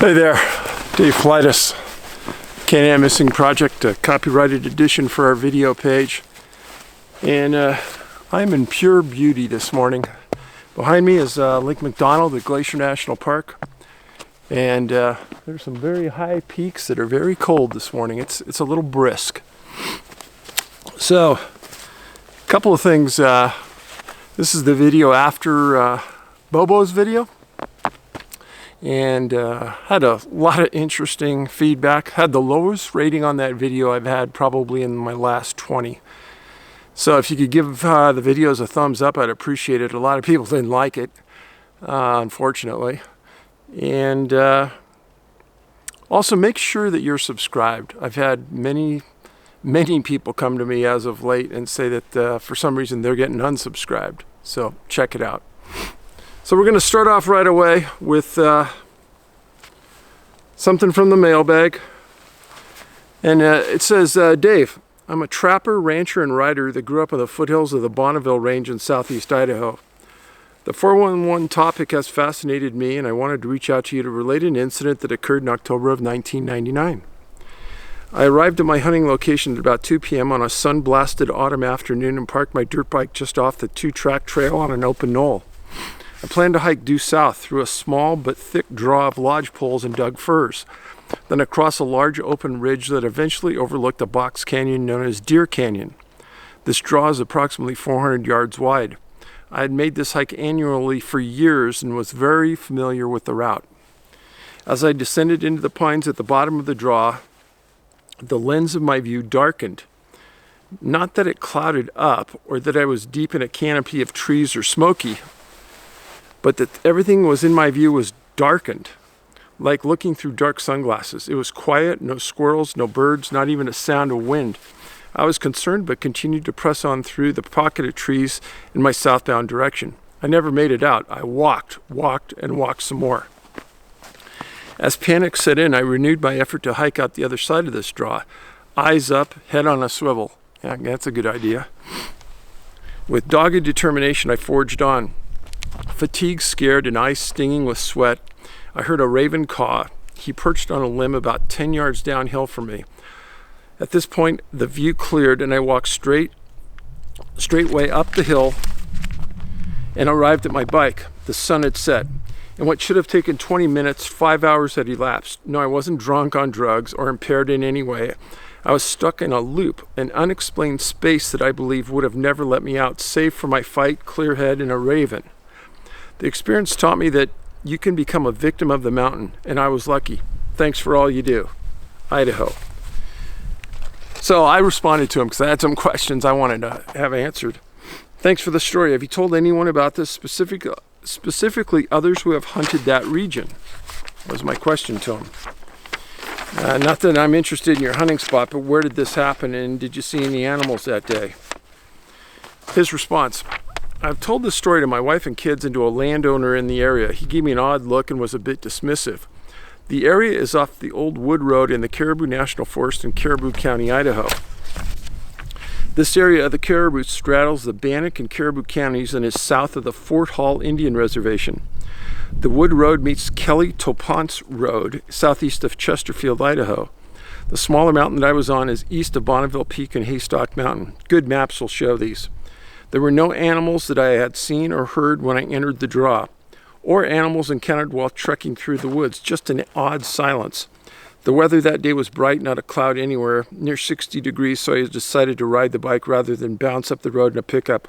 Hey there, Dave Flightus, Can-Am Missing Project, a copyrighted edition for our video page. And I'm in pure beauty this morning. Behind me is Lake McDonald at Glacier National Park. And there's some very high peaks that are very cold this morning. It's a little brisk. So, a couple of things. This is the video after Bobo's video. And had a lot of interesting feedback. Had the lowest rating on that video I've had probably in my last 20. So if you could give the videos a thumbs up, I'd appreciate it. A lot of people didn't like it, unfortunately. And also make sure that you're subscribed. I've had many people come to me as of late and say that for some reason they're getting unsubscribed. So check it out. So we're going to start off right away with something from the mailbag. And it says, Dave, I'm a trapper, rancher, and rider that grew up in the foothills of the Bonneville Range in southeast Idaho. The 411 topic has fascinated me, and I wanted to reach out to you to relate an incident that occurred in October of 1999. I arrived at my hunting location at about 2 p.m. on a sun-blasted autumn afternoon and parked my dirt bike just off the 2-track trail on an open knoll. I planned to hike due south through a small but thick draw of lodge poles and dug firs, then across a large open ridge that eventually overlooked a box canyon known as Deer Canyon. This draw is approximately 400 yards wide. I had made this hike annually for years and was very familiar with the route. As I descended into the pines at the bottom of the draw, the lens of my view darkened. Not that it clouded up or that I was deep in a canopy of trees or smoky, but that everything was in my view was darkened, like looking through dark sunglasses. It was quiet, no squirrels, no birds, not even a sound of wind. I was concerned but continued to press on through the pocket of trees in my southbound direction. I never made it out. I walked, and walked some more. As panic set in, I renewed my effort to hike out the other side of this draw. Eyes up, head on a swivel. Yeah, that's a good idea. With dogged determination, I forged on. Fatigue scared and eyes stinging with sweat, I heard a raven caw. He perched on a limb about 10 yards downhill from me. At this point, the view cleared and I walked straightway up the hill and arrived at my bike. The sun had set. In what should have taken 20 minutes, 5 hours had elapsed. No, I wasn't drunk on drugs or impaired in any way. I was stuck in a loop, an unexplained space that I believe would have never let me out, save for my fight, clear head, and a raven. The experience taught me that you can become a victim of the mountain, and I was lucky. Thanks for all you do. Idaho. So I responded to him because I had some questions I wanted to have answered. Thanks for the story. Have you told anyone about this, specifically others who have hunted that region? Was my question to him. Not that I'm interested in your hunting spot, but where did this happen, and did you see any animals that day? His response. I've told this story to my wife and kids and to a landowner in the area. He gave me an odd look and was a bit dismissive. The area is off the old wood road in the Caribou National Forest in Caribou County, Idaho. This area of the Caribou straddles the Bannock and Caribou counties and is south of the Fort Hall Indian Reservation. The wood road meets Kelly Topance Road, southeast of Chesterfield, Idaho. The smaller mountain that I was on is east of Bonneville Peak and Haystock Mountain. Good maps will show these. There were no animals that I had seen or heard when I entered the draw, or animals encountered while trekking through the woods, just an odd silence. The weather that day was bright, not a cloud anywhere, near 60 degrees, so I decided to ride the bike rather than bounce up the road in a pickup.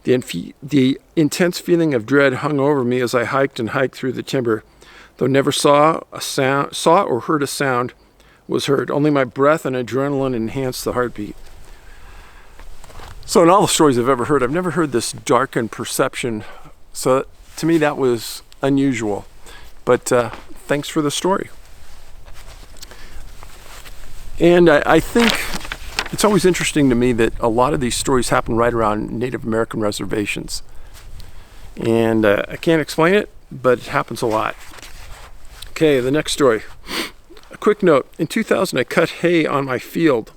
The intense feeling of dread hung over me as I hiked through the timber. Though never saw or heard a sound was heard. Only my breath and adrenaline enhanced the heartbeat. So in all the stories I've ever heard, I've never heard this darkened perception. So to me, that was unusual. But thanks for the story. And I think it's always interesting to me that a lot of these stories happen right around Native American reservations. And I can't explain it, but it happens a lot. Okay, the next story. A quick note. In 2000, I cut hay on my field.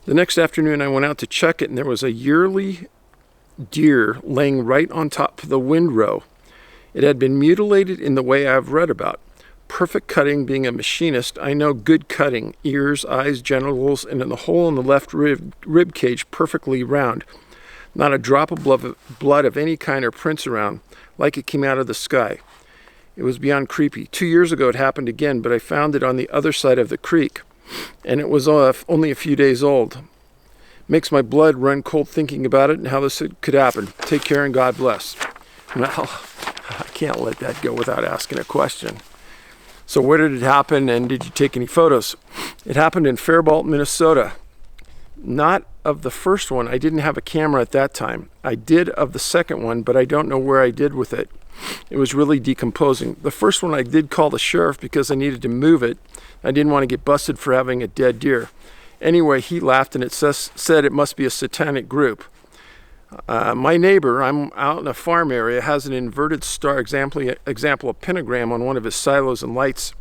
The next afternoon, I went out to check it, and there was a yearly deer laying right on top of the windrow. It had been mutilated in the way I've read about. perfect cutting. Being a machinist, I know good cutting. Ears, eyes, genitals, and in the hole in the left rib cage perfectly round. Not a drop of blood of any kind or prints around, like it came out of the sky. It was beyond creepy. 2 years ago it happened again, but I found it on the other side of the creek, and it was only a few days old. Makes my blood run cold thinking about it and how this could happen. Take care and God bless. Well, I can't let that go without asking a question. So where did it happen, and did you take any photos? It happened in Faribault, Minnesota. Not of the first one. I didn't have a camera at that time. I did of the second one, but I don't know where I did with it. It was really decomposing. The first one I did call the sheriff because I needed to move it. I didn't want to get busted for having a dead deer. Anyway, he laughed, and it said it must be a satanic group. My neighbor, I'm out in a farm area, has an inverted star example of pentagram on one of his silos and lights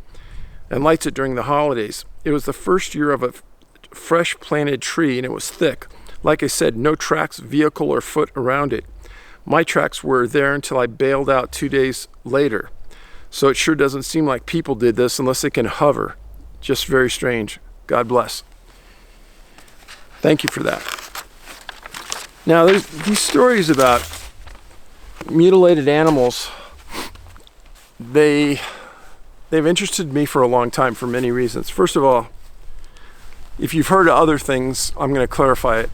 it during the holidays. It was the first year of a fresh planted tree, and it was thick. Like I said, no tracks, vehicle or foot around it. My tracks were there until I bailed out 2 days later. So it sure doesn't seem like people did this unless they can hover. Just very strange. God bless. Thank you for that. Now, there's these stories about mutilated animals. They've interested me for a long time for many reasons. First of all, if you've heard of other things, I'm going to clarify it.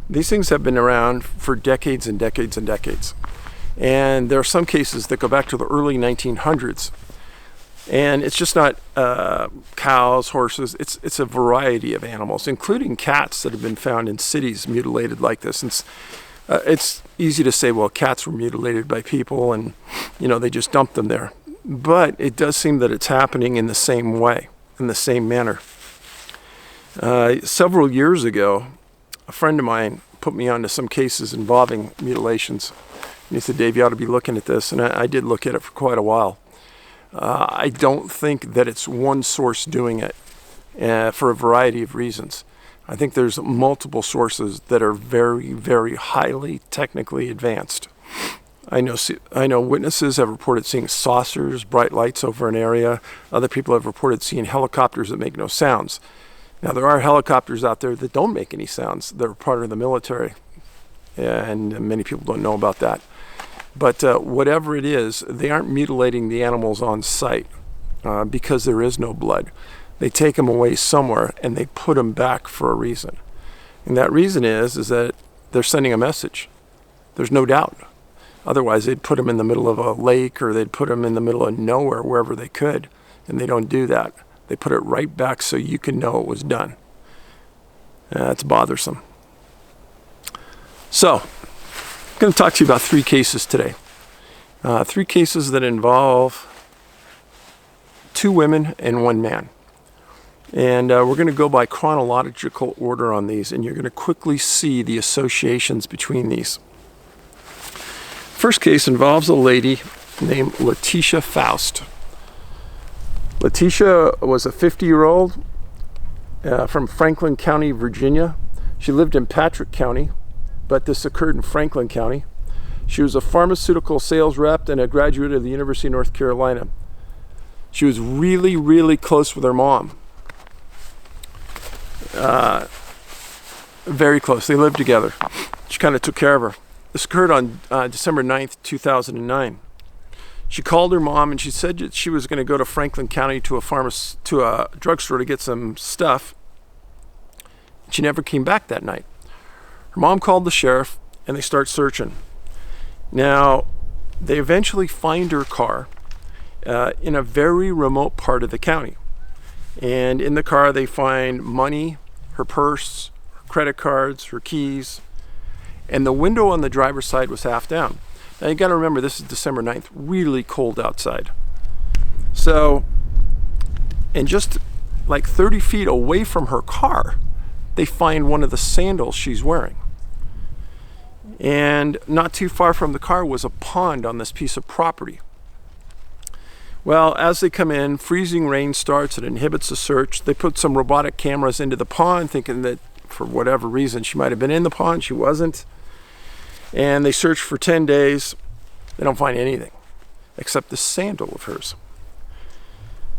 These things have been around for decades and decades and decades. And there are some cases that go back to the early 1900s. And it's just not cows, horses. It's a variety of animals, including cats that have been found in cities mutilated like this. And it's easy to say, well, cats were mutilated by people and, they just dumped them there. But it does seem that it's happening in the same way, in the same manner. Several years ago, a friend of mine put me onto some cases involving mutilations. And he said, Dave, you ought to be looking at this. And I did look at it for quite a while. I don't think that it's one source doing it for a variety of reasons. I think there's multiple sources that are very, very highly technically advanced. I know witnesses have reported seeing saucers, bright lights over an area. Other people have reported seeing helicopters that make no sounds. Now, there are helicopters out there that don't make any sounds. They're part of the military, and many people don't know about that. But whatever it is, they aren't mutilating the animals on site because there is no blood. They take them away somewhere, and they put them back for a reason. And that reason is that they're sending a message. There's no doubt. Otherwise, they'd put them in the middle of a lake, or they'd put them in the middle of nowhere, wherever they could. And they don't do that. They put it right back so you can know it was done. That's bothersome. So, I'm going to talk to you about 3 cases today. 3 cases that involve 2 women and 1 man. And we're going to go by chronological order on these, and you're going to quickly see the associations between these. First case involves a lady named Letitia Faust. Letitia was a 50-year-old from Franklin County, Virginia. She lived in Patrick County, but this occurred in Franklin County. She was a pharmaceutical sales rep and a graduate of the University of North Carolina. She was really, really close with her mom. Very close. They lived together. She kind of took care of her. This occurred on December 9th, 2009. She called her mom and she said that she was going to go to Franklin County to a drugstore to get some stuff. She never came back that night. Her mom called the sheriff and they start searching. Now, they eventually find her car in a very remote part of the county. And in the car they find money, her purse, her credit cards, her keys, and the window on the driver's side was half down. Now you got to remember, this is December 9th, really cold outside. So, and just like 30 feet away from her car, they find one of the sandals she's wearing. And not too far from the car was a pond on this piece of property. Well, as they come in, freezing rain starts. It inhibits the search. They put some robotic cameras into the pond, thinking that for whatever reason she might have been in the pond. She wasn't. And they search for 10 days. They don't find anything except this sandal of hers.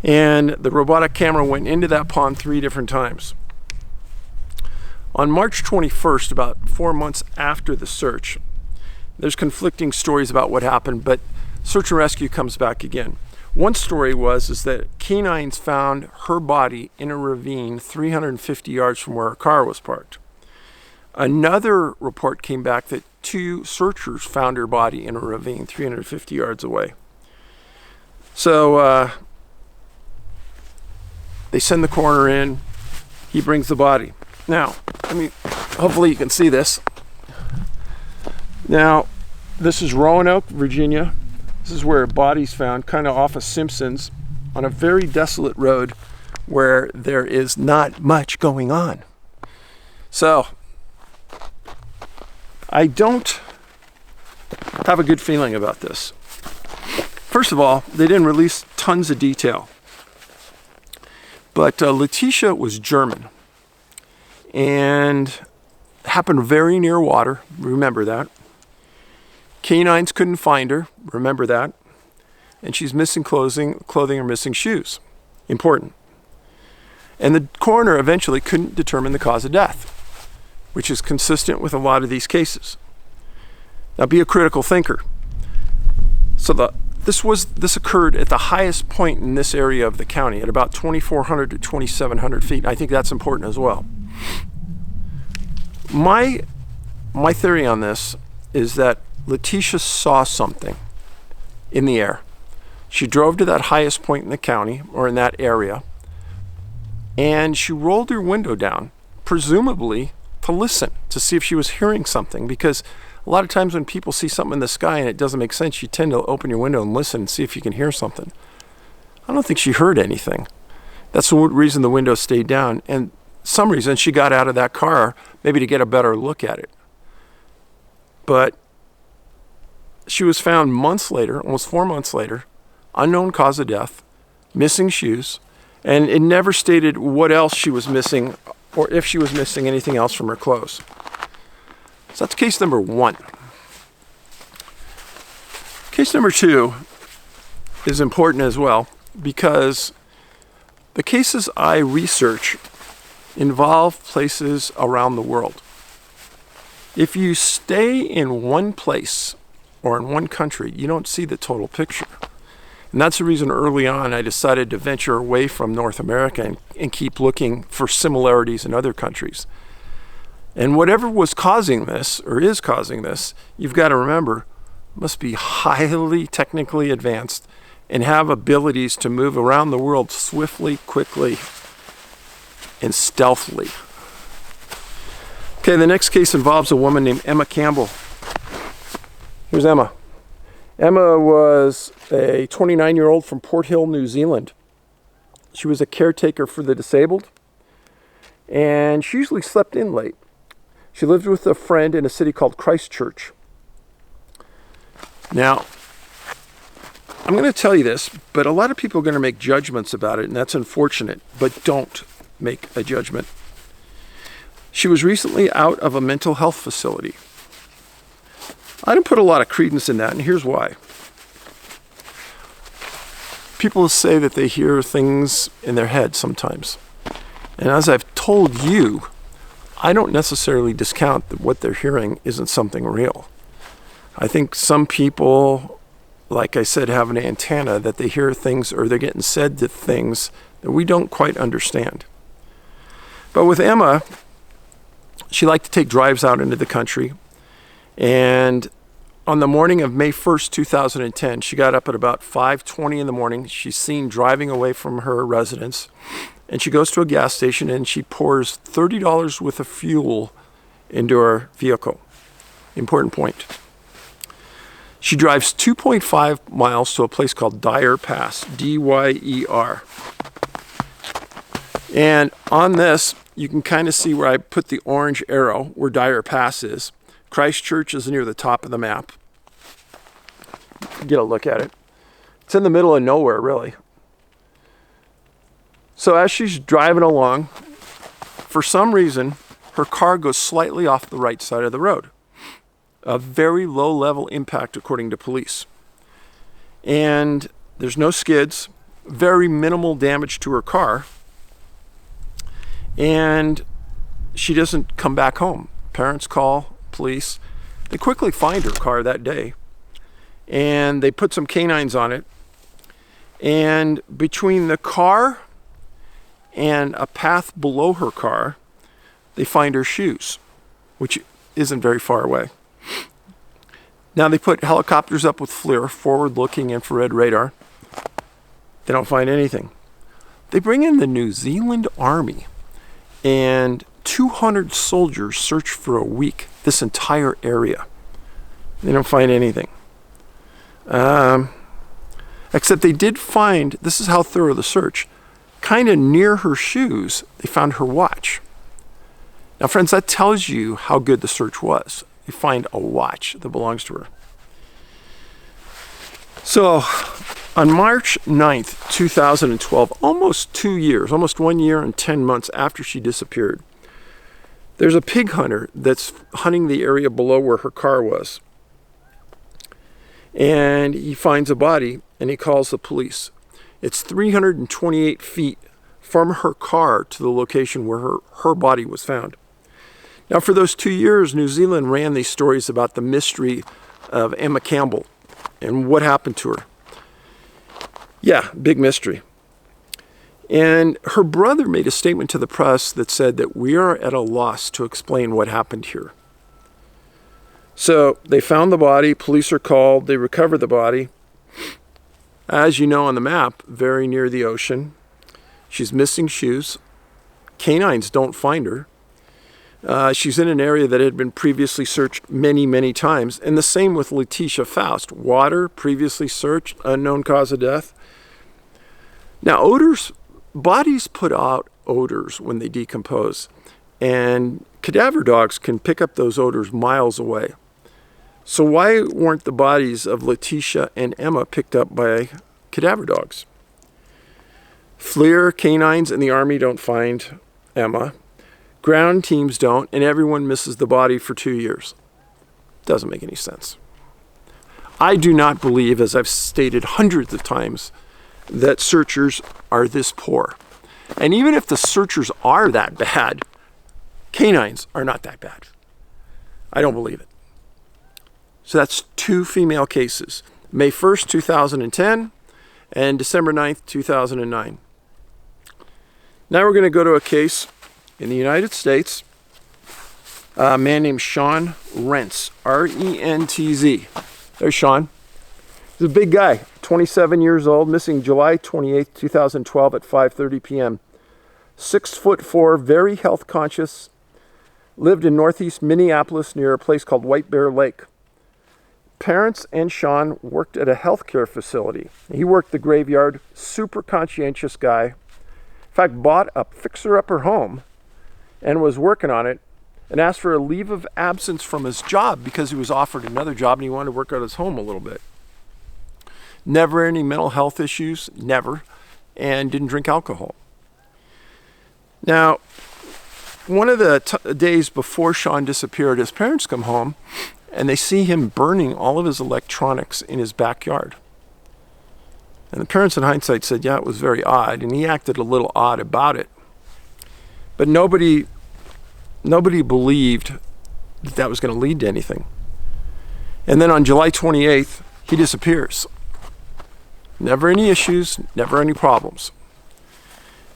And the robotic camera went into that pond 3 different times. On March 21st, about 4 months after the search, there's conflicting stories about what happened, but search and rescue comes back again. One story is that canines found her body in a ravine 350 yards from where her car was parked. Another report came back that 2 searchers found her body in a ravine 350 yards away. So they send the coroner in. He brings the body. Now, hopefully you can see this. Now, this is Roanoke, Virginia. This is where a body's found, kind of off of Simpsons, on a very desolate road where there is not much going on. So, I don't have a good feeling about this. First of all, they didn't release tons of detail. But Letitia was German and happened very near water. Remember that. Canines couldn't find her. Remember that. And she's missing clothing or missing shoes. Important. And the coroner eventually couldn't determine the cause of death, which is consistent with a lot of these cases. Now, be a critical thinker. So this occurred at the highest point in this area of the county, at about 2,400 to 2,700 feet. I think that's important as well. My theory on this is that Letitia saw something in the air. She drove to that highest point in the county, or in that area, and she rolled her window down, presumably to listen, to see if she was hearing something, because a lot of times when people see something in the sky and it doesn't make sense, you tend to open your window and listen and see if you can hear something. I don't think she heard anything. That's the reason the window stayed down, and some reason she got out of that car, maybe to get a better look at it. But she was found months later, almost 4 months later, unknown cause of death, missing shoes, and it never stated what else she was missing or if she was missing anything else from her clothes. So that's case number 1. Case number 2 is important as well, because the cases I research involve places around the world. If you stay in one place or in one country, you don't see the total picture. And that's the reason early on I decided to venture away from North America and keep looking for similarities in other countries. And whatever was causing this, or is causing this, you've got to remember, must be highly technically advanced and have abilities to move around the world swiftly, quickly, and stealthily. Okay, the next case involves a woman named Emma Campbell. Here's Emma. Emma was a 29-year-old from Port Hill, New Zealand. She was a caretaker for the disabled, and she usually slept in late. She lived with a friend in a city called Christchurch. Now, I'm going to tell you this, but a lot of people are going to make judgments about it, and that's unfortunate, but don't make a judgment. She was recently out of a mental health facility. I don't put a lot of credence in that, and here's why. People say that they hear things in their head sometimes. And as I've told you, I don't necessarily discount that what they're hearing isn't something real. I think some people, like I said, have an antenna that they hear things, or they're getting said to things that we don't quite understand. But with Emma, she liked to take drives out into the country. And on the morning of May 1st, 2010, she got up at about 5:20 in the morning. She's seen driving away from her residence. And she goes to a gas station and she pours $30 worth of fuel into her vehicle. Important point. She drives 2.5 miles to a place called Dyer Pass, D-Y-E-R. And on this, you can kind of see where I put the orange arrow, where Dyer Pass is. Christchurch is near the top of the map. Get a look at it. It's in the middle of nowhere, really. So as she's driving along, for some reason, her car goes slightly off the right side of the road. A very low level impact, according to police. And there's no skids. very minimal damage to her car, and she doesn't come back home. Parents call police. They quickly find her car that day, and they put some canines on it. And between the car and a path below her car, they find her shoes, which isn't very far away. Now they put helicopters up with FLIR, forward-looking infrared radar. They don't find anything. They bring in the New Zealand Army, and 200 soldiers search for a week this entire area. They don't find anything. Except they did find, this is how thorough the search, kind of near her shoes, they found her watch. Now, friends, that tells you how good the search was. They find a watch that belongs to her. So, on March 9th, 2012, almost 2 years, almost 1 year and 10 months after she disappeared, there's a pig hunter that's hunting the area below where her car was. And he finds a body and he calls the police. It's 328 feet from her car to the location where her body was found. Now, for those 2 years, New Zealand ran these stories about the mystery of Emma Campbell and what happened to her. Yeah, big mystery. And her brother made a statement to the press that said that we are at a loss to explain what happened here. So they found the body, police are called, they recover the body. As you know on the map, very near the ocean. She's missing shoes. Canines don't find her. She's in an area that had been previously searched many, many times. And the same with Letitia Faust. Water, previously searched, unknown cause of death. Now, odors, bodies put out odors when they decompose. And cadaver dogs can pick up those odors miles away. So why weren't the bodies of Letitia and Emma picked up by cadaver dogs? FLIR, canines, and the Army don't find Emma. Ground teams don't, and everyone misses the body for 2 years. Doesn't make any sense. I do not believe, as I've stated hundreds of times, that searchers are this poor. And even if the searchers are that bad, canines are not that bad. I don't believe it. So that's 2 female cases. May 1st, 2010 and December 9th, 2009. Now we're going to go to a case in the United States. A man named Sean Rentz, R-E-N-T-Z. There's Sean. He's a big guy, 27 years old, missing July 28th, 2012 at 5:30 p.m. 6'4", very health conscious, lived in northeast Minneapolis near a place called White Bear Lake. Parents and Sean worked at a healthcare facility. He worked the graveyard, super conscientious guy. In fact, bought a fixer-upper home and was working on it and asked for a leave of absence from his job because he was offered another job and he wanted to work at his home a little bit. Never any mental health issues, never, and didn't drink alcohol. Now, one of the days before Sean disappeared, his parents come home and they see him burning all of his electronics in his backyard. And the parents in hindsight said, yeah, it was very odd, and he acted a little odd about it. But nobody believed that that was going to lead to anything. And then on July 28th, he disappears. Never any issues, never any problems.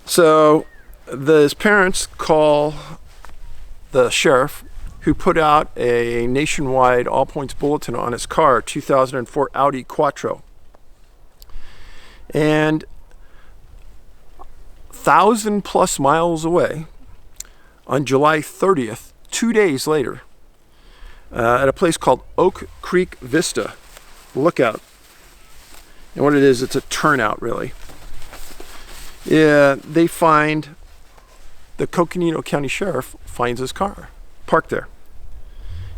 So his parents call the sheriff, who put out a nationwide all-points bulletin on his car, 2004 Audi Quattro. And 1,000+ miles away, on July 30th, 2 days later, at a place called Oak Creek Vista Lookout. And what it is, it's a turnout, really. Yeah, they find, the Coconino County Sheriff finds his car parked there.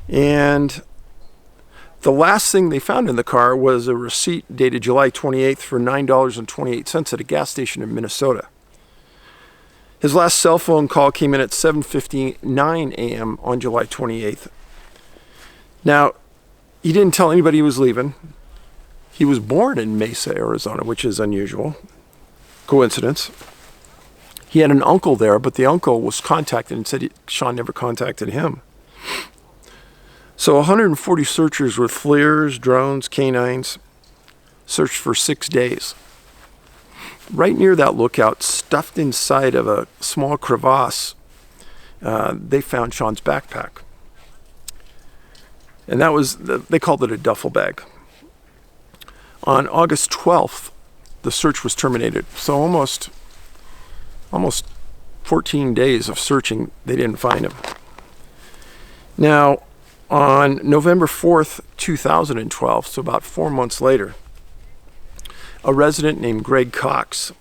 And the last thing they found in the car was a receipt dated July 28th for $9.28 at a gas station in Minnesota. His last cell phone call came in at 7:59 a.m. on July 28th. Now, he didn't tell anybody he was leaving. He was born in Mesa, Arizona, which is unusual. coincidence. He had an uncle there, but the uncle was contacted and said Sean never contacted him. So 140 searchers with FLIRs, drones, canines searched for 6 days. Right near that lookout, stuffed inside of a small crevasse, they found Sean's backpack. And that was, they called it a duffel bag. On August 12th, the search was terminated. So almost 14 days of searching, they didn't find him. Now, on November 4th, 2012, so about 4 months later, a resident named Greg Cox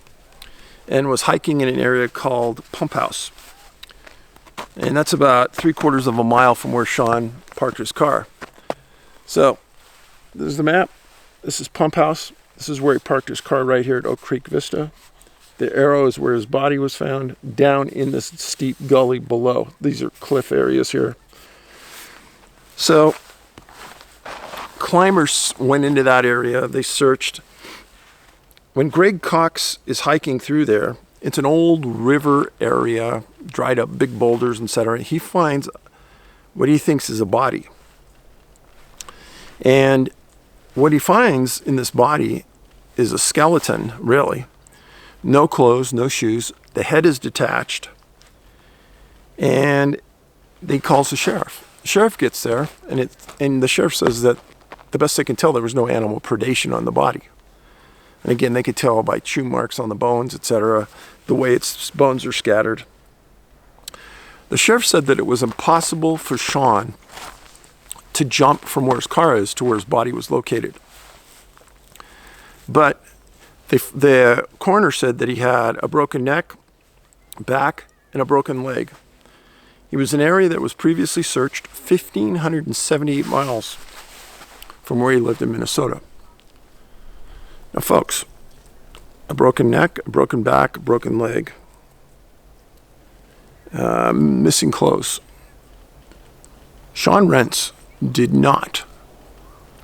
and was hiking in an area called Pump House. And that's about 3/4 of a mile from where Sean parked his car. So, this is the map. This is Pump House. This is where he parked his car right here at Oak Creek Vista. The arrow is where his body was found, down in this steep gully below. These are cliff areas here. So, climbers went into that area. They searched. When Greg Cox is hiking through there, it's an old river area, dried up big boulders, etc. He finds what he thinks is a body. And what he finds in this body is a skeleton, really. No clothes, no shoes. The head is detached. And he calls the sheriff. The sheriff gets there, and the sheriff says that the best they can tell, there was no animal predation on the body. And again, they could tell by chew marks on the bones, etc., the way its bones are scattered. The sheriff said that it was impossible for Sean to jump from where his car is to where his body was located. But the coroner said that he had a broken neck, back, and a broken leg. He was in an area that was previously searched 1,578 miles from where he lived in Minnesota. Now, folks, a broken neck, a broken back, a broken leg, missing clothes. Sean Rentz did not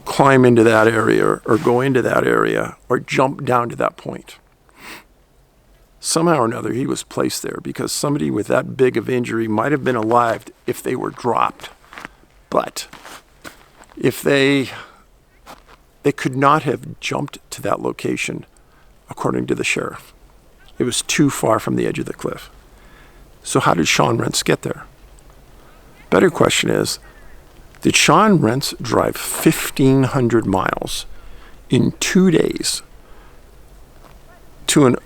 climb into that area or go into that area or jump down to that point. Somehow or another, he was placed there because somebody with that big of injury might have been alive if they were dropped. But if they could not have jumped to that location, according to the sheriff. It was too far from the edge of the cliff. So how did Sean Rentz get there? Better question is, did Sean Rentz drive 1,500 miles in 2 days to an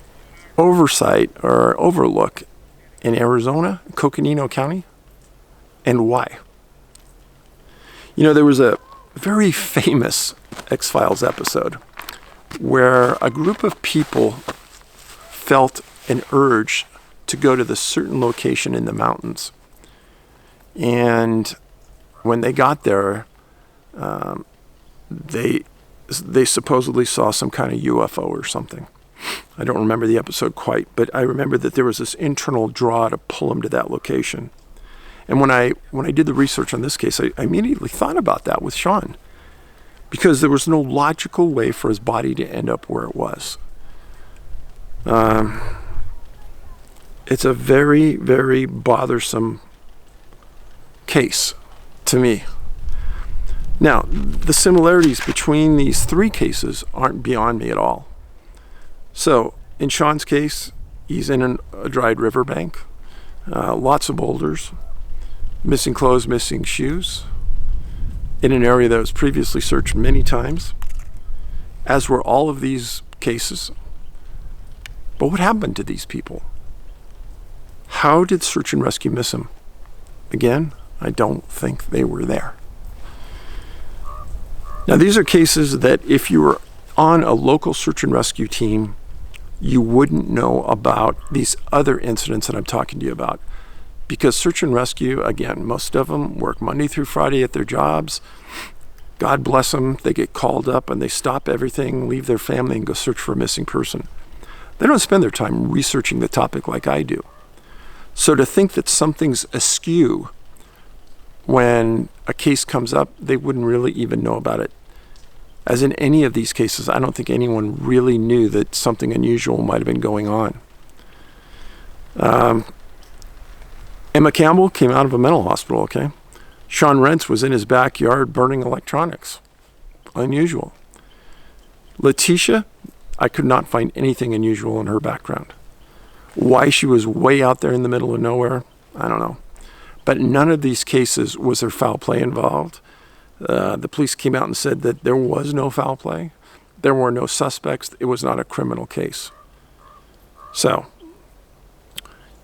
oversight or overlook in Arizona, Coconino County? And why? You know, there was a very famous X-Files episode where a group of people felt an urge to go to this certain location in the mountains. And when they got there, they supposedly saw some kind of UFO or something. I don't remember the episode quite, but I remember that there was this internal draw to pull them to that location. And when I did the research on this case, I immediately thought about that with Sean, because there was no logical way for his body to end up where it was. It's a very, very bothersome case to me. Now, the similarities between these three cases aren't beyond me at all. So, in Sean's case, he's in a dried riverbank, lots of boulders, missing clothes, missing shoes, in an area that was previously searched many times, as were all of these cases. But what happened to these people? How did search and rescue miss them? Again, I don't think they were there. Now, these are cases that if you were on a local search and rescue team, you wouldn't know about these other incidents that I'm talking to you about. Because search and rescue, again, most of them work Monday through Friday at their jobs. God bless them. They get called up and they stop everything, leave their family, and go search for a missing person. They don't spend their time researching the topic like I do. So to think that something's askew when a case comes up, they wouldn't really even know about it. As in any of these cases, I don't think anyone really knew that something unusual might have been going on. Emma Campbell came out of a mental hospital, okay? Sean Rentz was in his backyard burning electronics. Unusual. Letitia, I could not find anything unusual in her background. Why she was way out there in the middle of nowhere, I don't know. But in none of these cases was there foul play involved. The police came out and said that there was no foul play. There were no suspects. It was not a criminal case. So,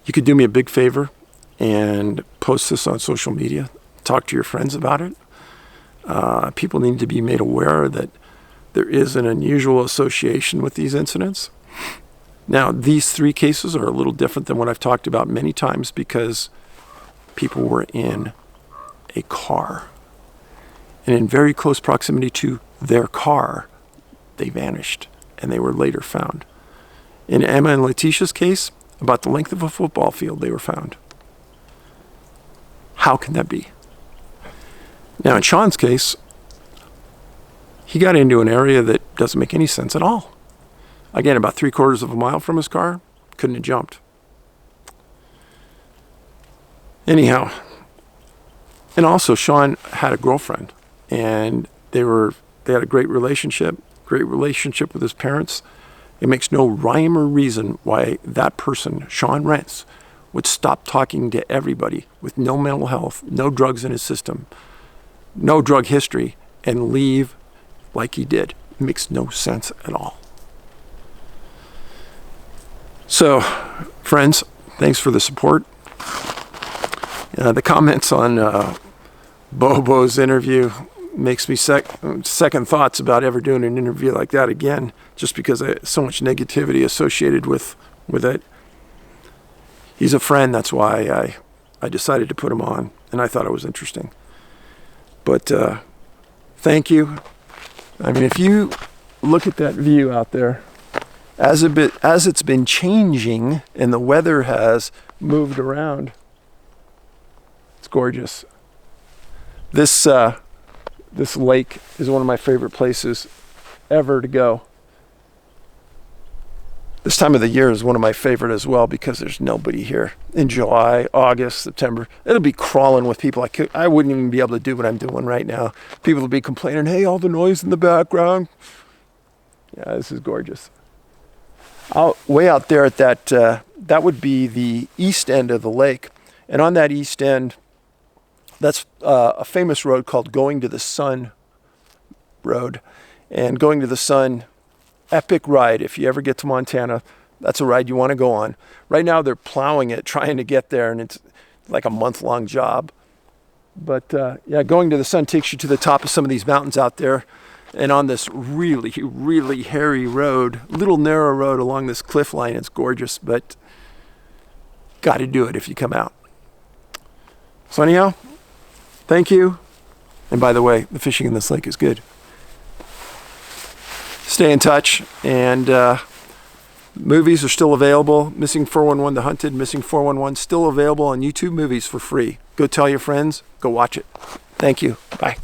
you could do me a big favor and post this on social media. Talk to your friends about it. People need to be made aware that there is an unusual association with these incidents. Now, these 3 cases are a little different than what I've talked about many times because people were in a car. And in very close proximity to their car, they vanished and they were later found. In Emma and Letitia's case, about the length of a football field they were found. How can that be? Now, in Sean's case, he got into an area that doesn't make any sense at all. Again, about 3/4 of a mile from his car, couldn't have jumped. Anyhow, and also Sean had a girlfriend, and they had a great relationship with his parents. It makes no rhyme or reason why that person, Sean Rentz, would stop talking to everybody with no mental health, no drugs in his system, no drug history, and leave like he did. It makes no sense at all. So, friends, thanks for the support. The comments on Bobo's interview makes me second thoughts about ever doing an interview like that again, just because so much negativity associated with it. He's a friend, that's why I decided to put him on, and I thought it was interesting. But thank you. I mean, if you look at that view out there, as it's been changing and the weather has moved around, it's gorgeous. This lake is one of my favorite places ever to go. This time of the year is one of my favorite as well because there's nobody here. In July, August, September, it'll be crawling with people. I wouldn't even be able to do what I'm doing right now. People will be complaining, hey, all the noise in the background. Yeah, this is gorgeous. Way out there at that would be the east end of the lake. And on that east end, that's a famous road called Going to the Sun Road. And Going to the Sun, epic ride. If you ever get to Montana, that's a ride you want to go on. Right now they're plowing it, trying to get there, and it's like a month-long job. But yeah, Going to the Sun takes you to the top of some of these mountains out there. And on this really, really hairy road, little narrow road along this cliff line, it's gorgeous, but got to do it if you come out. So anyhow, thank you. And by the way, the fishing in this lake is good. Stay in touch, and movies are still available. Missing 411 The Hunted, Missing 411 still available on YouTube Movies for free. Go tell your friends, go watch it. Thank you. Bye.